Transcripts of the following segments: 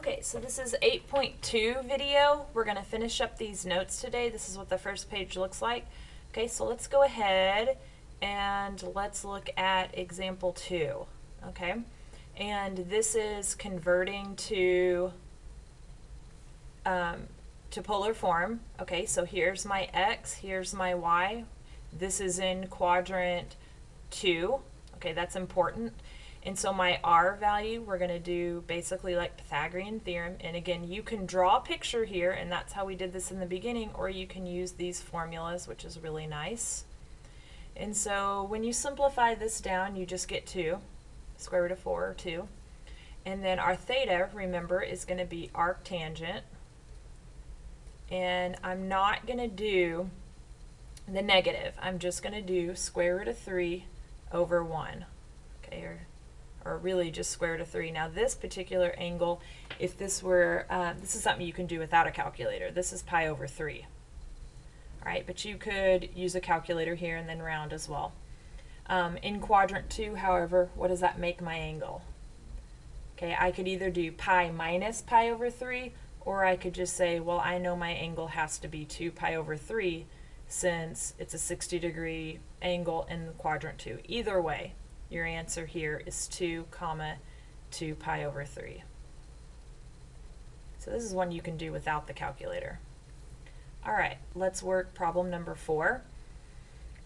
Okay, so this is 8.2 video. We're going to finish up these notes today. This is what the first page looks like. Okay, so let's go ahead and let's look at example 2. Okay, and this is converting to polar form. Okay, so here's my x, here's my y. This is in quadrant 2. Okay, that's important. And so my r value, we're going to do basically like Pythagorean theorem. And again, you can draw a picture here, and that's how we did this in the beginning, or you can use these formulas, which is really nice. And so when you simplify this down, you just get 2, square root of 4, or 2. And then our theta, remember, is going to be arctangent. And I'm not going to do the negative. I'm just going to do square root of 3 over 1. Okay, or really just square root of 3. Now this particular angle, if this were, this is something you can do without a calculator. This is pi over 3. All right, but you could use a calculator here and then round as well. In quadrant 2, however, what does that make my angle? Okay, I could either do pi minus pi over 3, or I could just say, well, I know my angle has to be 2 pi over 3 since it's a 60-degree angle in quadrant 2. Either way, your answer here is 2 pi over 3. So this is one you can do without the calculator. All right, let's work problem number 4.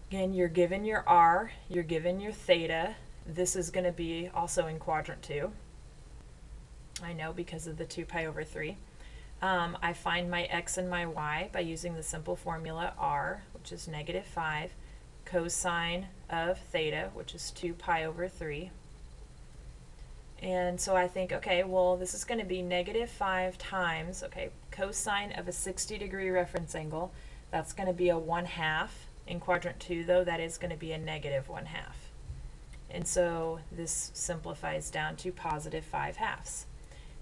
Again, you're given your r, you're given your theta. This is going to be also in quadrant 2. I know because of the 2 pi over 3. I find my x and my y by using the simple formula r, which is -5, cosine of theta, which is 2 pi over 3. And so I think, okay, well, this is going to be -5 times, okay, cosine of a 60-degree reference angle. That's going to be a 1/2. In quadrant 2, though, that is going to be a -1/2. And so this simplifies down to +5/2.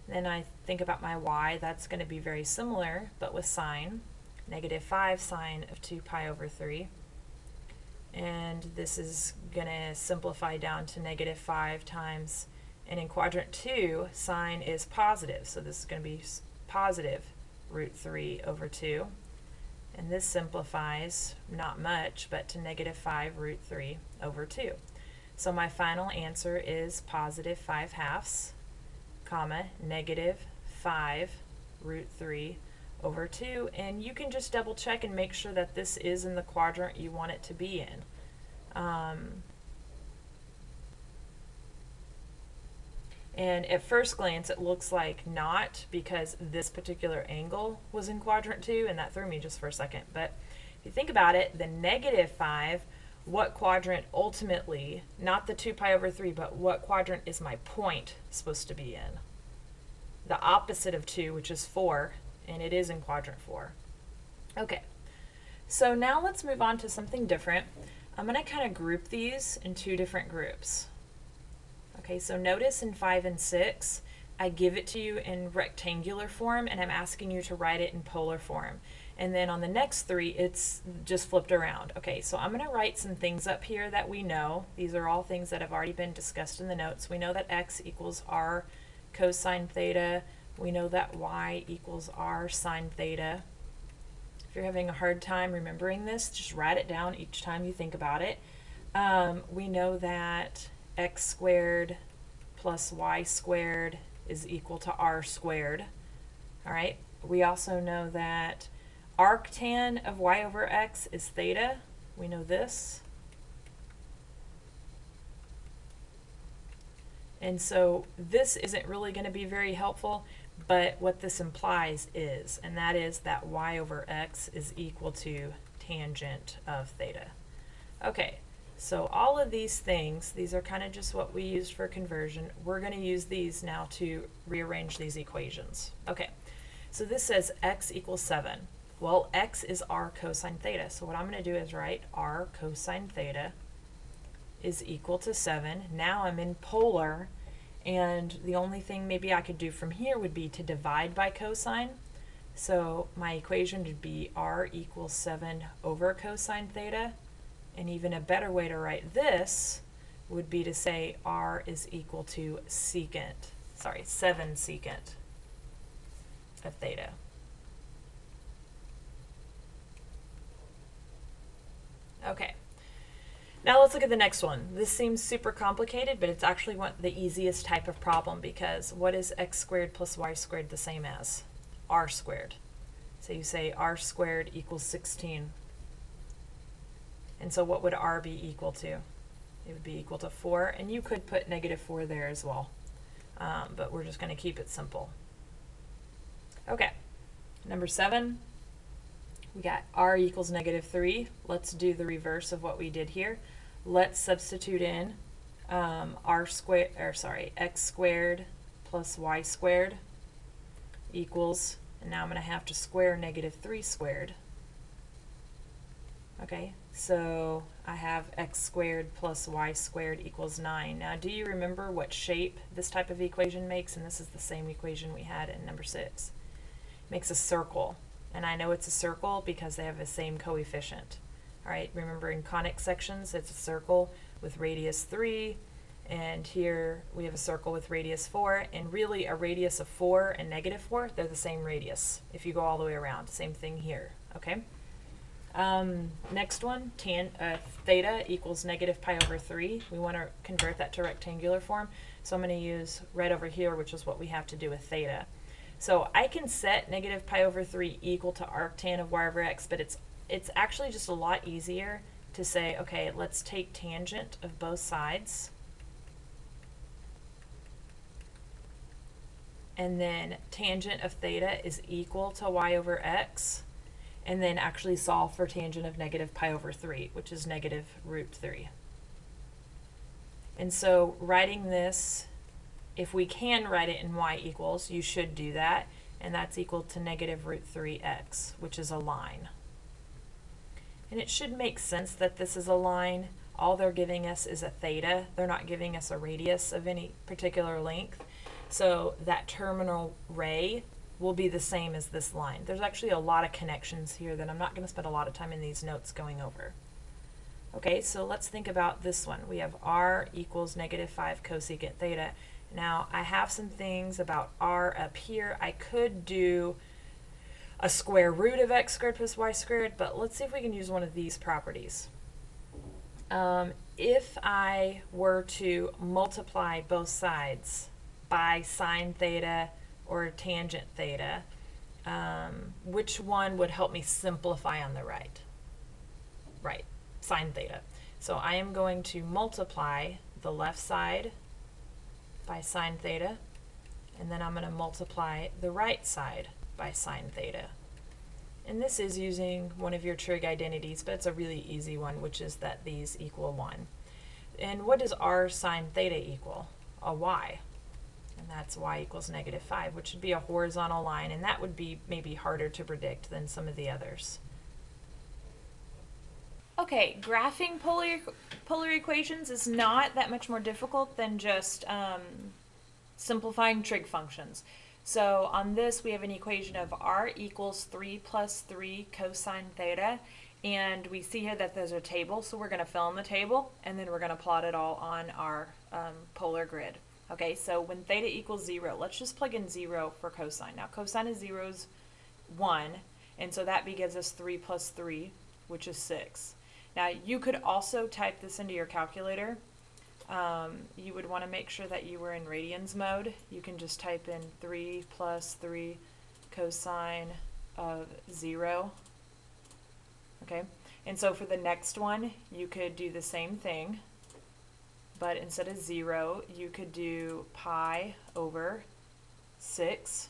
Then I think about my y, that's going to be very similar, but with sine, -5 sine of 2 pi over 3. And this is going to simplify down to -5 times, and in quadrant 2, sine is positive, so this is going to be positive root 3 over 2. And this simplifies, not much, but to -5 root 3 over 2. So my final answer is +5/2, comma, -5 root 3 over 2, and you can just double check and make sure that this is in the quadrant you want it to be in. And at first glance it looks like not, because this particular angle was in quadrant 2, and that threw me just for a second. But if you think about it, the -5, what quadrant ultimately, not the 2 pi over 3, but what quadrant is my point supposed to be in? The opposite of 2, which is 4, and it is in quadrant 4. Okay, so now let's move on to something different. I'm going to kind of group these in 2 different groups. Okay, so notice in 5 and 6, I give it to you in rectangular form, and I'm asking you to write it in polar form. And then on the next 3, it's just flipped around. Okay, so I'm going to write some things up here that we know. These are all things that have already been discussed in the notes. We know that x equals r cosine theta. We know that y equals r sine theta. If you're having a hard time remembering this, just write it down each time you think about it. We know that x squared plus y squared is equal to r squared. All right. We also know that arctan of y over x is theta. We know this. And so this isn't really going to be very helpful, but what this implies is, and that is that y over x is equal to tangent of theta. Okay, so all of these things, these are kind of just what we used for conversion. We're going to use these now to rearrange these equations. Okay, so this says x equals 7. Well, x is r cosine theta, so what I'm going to do is write r cosine theta is equal to 7. Now I'm in polar, and the only thing maybe I could do from here would be to divide by cosine. So my equation would be r equals 7 over cosine theta. And even a better way to write this would be to say r is equal to 7 secant. of theta. Okay. Now let's look at the next one. This seems super complicated, but it's actually the easiest type of problem, because what is x squared plus y squared the same as? R squared. So you say r squared equals 16. And so what would r be equal to? It would be equal to 4, and you could put -4 there as well. But we're just going to keep it simple. Okay, number 7. We got r equals -3. Let's do the reverse of what we did here. Let's substitute in x squared plus y squared equals, and now I'm going to have to square -3 squared. Okay, so I have x squared plus y squared equals 9. Now, do you remember what shape this type of equation makes? And this is the same equation we had in number 6. It makes a circle. And I know it's a circle because they have the same coefficient. All right, remember in conic sections, it's a circle with radius 3, and here we have a circle with radius 4, and really a radius of 4 and -4, they're the same radius if you go all the way around. Same thing here, okay? Next one, theta equals -pi/3. We want to convert that to rectangular form, so I'm going to use right over here, which is what we have to do with theta. So I can set -pi/3 equal to arctan of y/x, but it's actually just a lot easier to say, okay, let's take tangent of both sides, and then tangent of theta is equal to y/x, and then actually solve for tangent of -pi/3, which is -√3. And so writing this, if we can write it in y equals, you should do that, and that's equal to -√3x, which is a line. And it should make sense that this is a line. All they're giving us is a theta. They're not giving us a radius of any particular length. So that terminal ray will be the same as this line. There's actually a lot of connections here that I'm not going to spend a lot of time in these notes going over. Okay, so let's think about this one. We have r equals -5 cosecant theta. Now, I have some things about r up here. I could do a square root of x squared plus y squared, but let's see if we can use one of these properties. If I were to multiply both sides by sine theta or tangent theta, which one would help me simplify on the right? Right, sine theta. So I am going to multiply the left side by sine theta, and then I'm going to multiply the right side by sine theta. And this is using one of your trig identities, but it's a really easy one, which is that these equal 1. And what does r sine theta equal? A y. And that's y equals -5, which would be a horizontal line, and that would be maybe harder to predict than some of the others. Okay, graphing polar equations is not that much more difficult than just simplifying trig functions. So on this, we have an equation of r equals 3 plus 3 cosine theta, and we see here that there's a table, so we're going to fill in the table, and then we're going to plot it all on our polar grid. Okay, so when theta equals 0, let's just plug in 0 for cosine. Now cosine of 0 is 1, and so that gives us 3 plus 3, which is 6. Now you could also type this into your calculator. You would want to make sure that you were in radians mode. You can just type in 3 plus 3 cosine of 0. Okay, and so for the next one, you could do the same thing, but instead of 0, you could do pi over 6,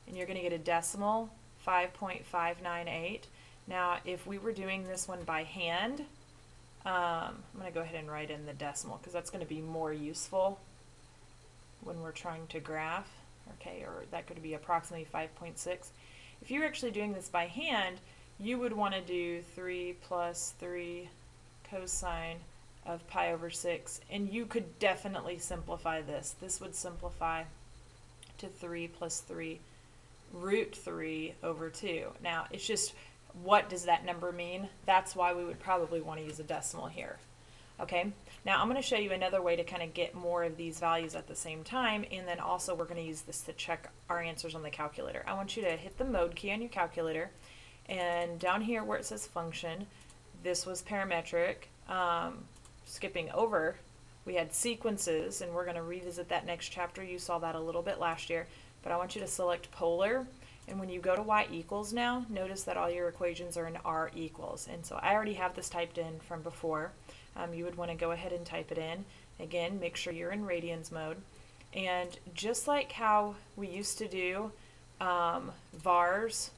and you're going to get a decimal, 5.598. Now, if we were doing this one by hand, I'm going to go ahead and write in the decimal because that's going to be more useful when we're trying to graph. Okay, or that could be approximately 5.6. If you're actually doing this by hand, you would want to do 3 plus 3 cosine of pi over 6, and you could definitely simplify this. This would simplify to 3 plus 3 root 3 over 2. Now, it's just, what does that number mean? That's why we would probably want to use a decimal here. Okay, now I'm going to show you another way to kind of get more of these values at the same time, and then also we're going to use this to check our answers on the calculator. I want you to hit the mode key on your calculator, and down here where it says function, this was parametric. Skipping over, we had sequences, and we're going to revisit that next chapter. You saw that a little bit last year, but I want you to select polar. And when you go to y equals now, notice that all your equations are in r equals. And so I already have this typed in from before. You would want to go ahead and type it in. Again, make sure you're in radians mode. And just like how we used to do vars,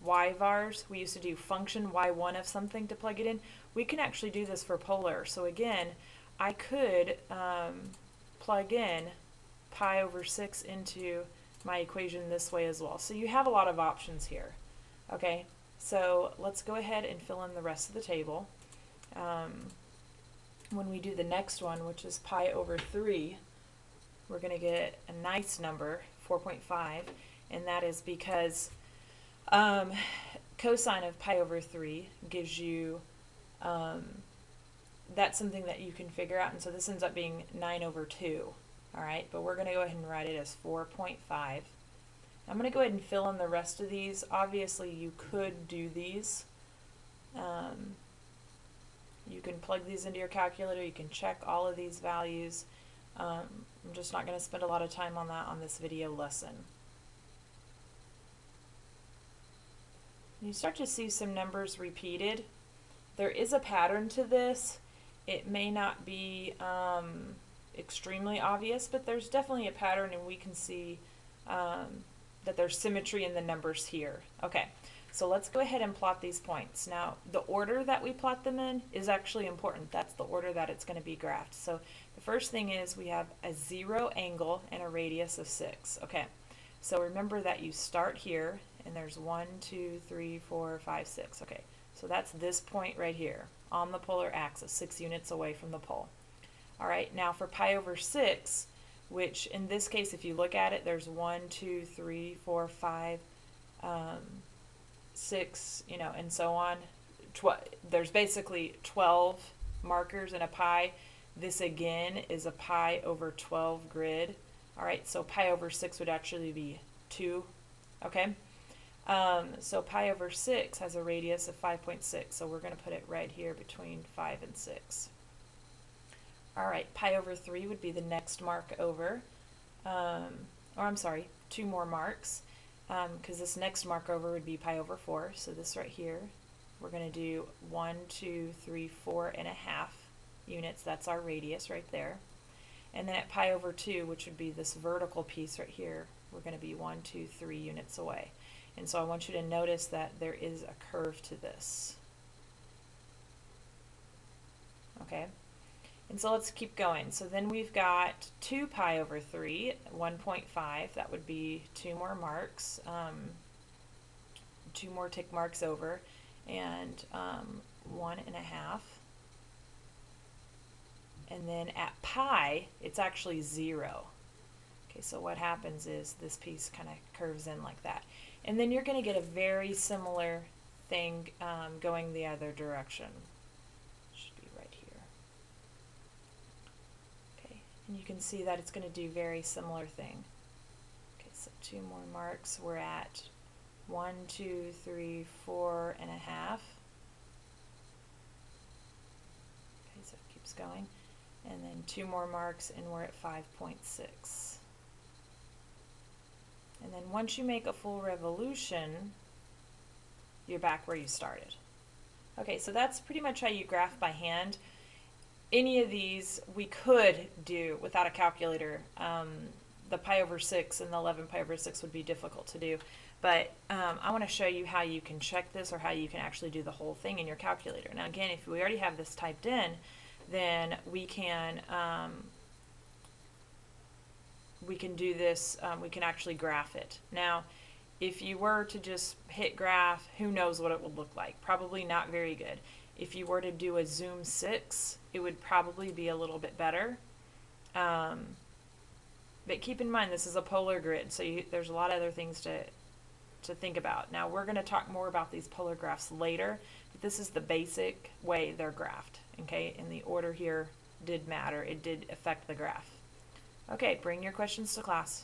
y-vars, we used to do function y1 of something to plug it in, we can actually do this for polar. So again, I could plug in pi over 6 into my equation this way as well. So you have a lot of options here. Okay, so let's go ahead and fill in the rest of the table. When we do the next one, which is pi over 3, we're going to get a nice number, 4.5, and that is because cosine of pi over 3 gives you, that's something that you can figure out, and so this ends up being 9 over 2. Alright, but we're going to go ahead and write it as 4.5. I'm going to go ahead and fill in the rest of these. Obviously, you could do these. You can plug these into your calculator. You can check all of these values. I'm just not going to spend a lot of time on that on this video lesson. You start to see some numbers repeated. There is a pattern to this. It may not be extremely obvious, but there's definitely a pattern, and we can see that there's symmetry in the numbers here. Okay, so let's go ahead and plot these points. Now, the order that we plot them in is actually important. That's the order that it's going to be graphed. So the first thing is we have a 0 angle and a radius of 6. Okay, so remember that you start here, and there's 1, 2, 3, 4, 5, 6. Okay, so that's this point right here on the polar axis, 6 units away from the pole. All right, now for pi over 6, which in this case, if you look at it, there's 1, 2, 3, 4, 5, 6, you know, and so on. There's basically 12 markers in a pi. This again is a pi over 12 grid. All right, so pi over 6 would actually be 2. Okay, so pi over 6 has a radius of 5.6, so we're going to put it right here between 5 and 6. All right, pi over 3 would be the next mark over, or I'm sorry, 2 more marks, because this next mark over would be pi over 4. So this right here, we're going to do 1, 2, 3, 4.5 units. That's our radius right there. And then at pi over 2, which would be this vertical piece right here, we're going to be 1, 2, 3 units away. And so I want you to notice that there is a curve to this. Okay. And so let's keep going. So then we've got 2 pi over 3, 1.5. That would be 2 more marks, 2 more tick marks over, and 1.5. And then at pi, it's actually 0. Okay, so what happens is this piece kind of curves in like that. And then you're going to get a very similar thing going the other direction. And you can see that it's going to do very similar thing. Okay, so 2 more marks. We're at 1, 2, 3, 4.5. Okay, so it keeps going. And then 2 more marks, and we're at 5.6. And then once you make a full revolution, you're back where you started. Okay, so that's pretty much how you graph by hand. Any of these we could do without a calculator. The pi over 6 and the 11 pi over 6 would be difficult to do. But I want to show you how you can check this, or how you can actually do the whole thing in your calculator. Now again, if we already have this typed in, then we can do this, we can actually graph it. Now, if you were to just hit graph, who knows what it would look like? Probably not very good. If you were to do a zoom 6, it would probably be a little bit better. But keep in mind, this is a polar grid, so there's a lot of other things to think about. Now, we're going to talk more about these polar graphs later, but this is the basic way they're graphed. Okay, and the order here did matter. It did affect the graph. Okay, bring your questions to class.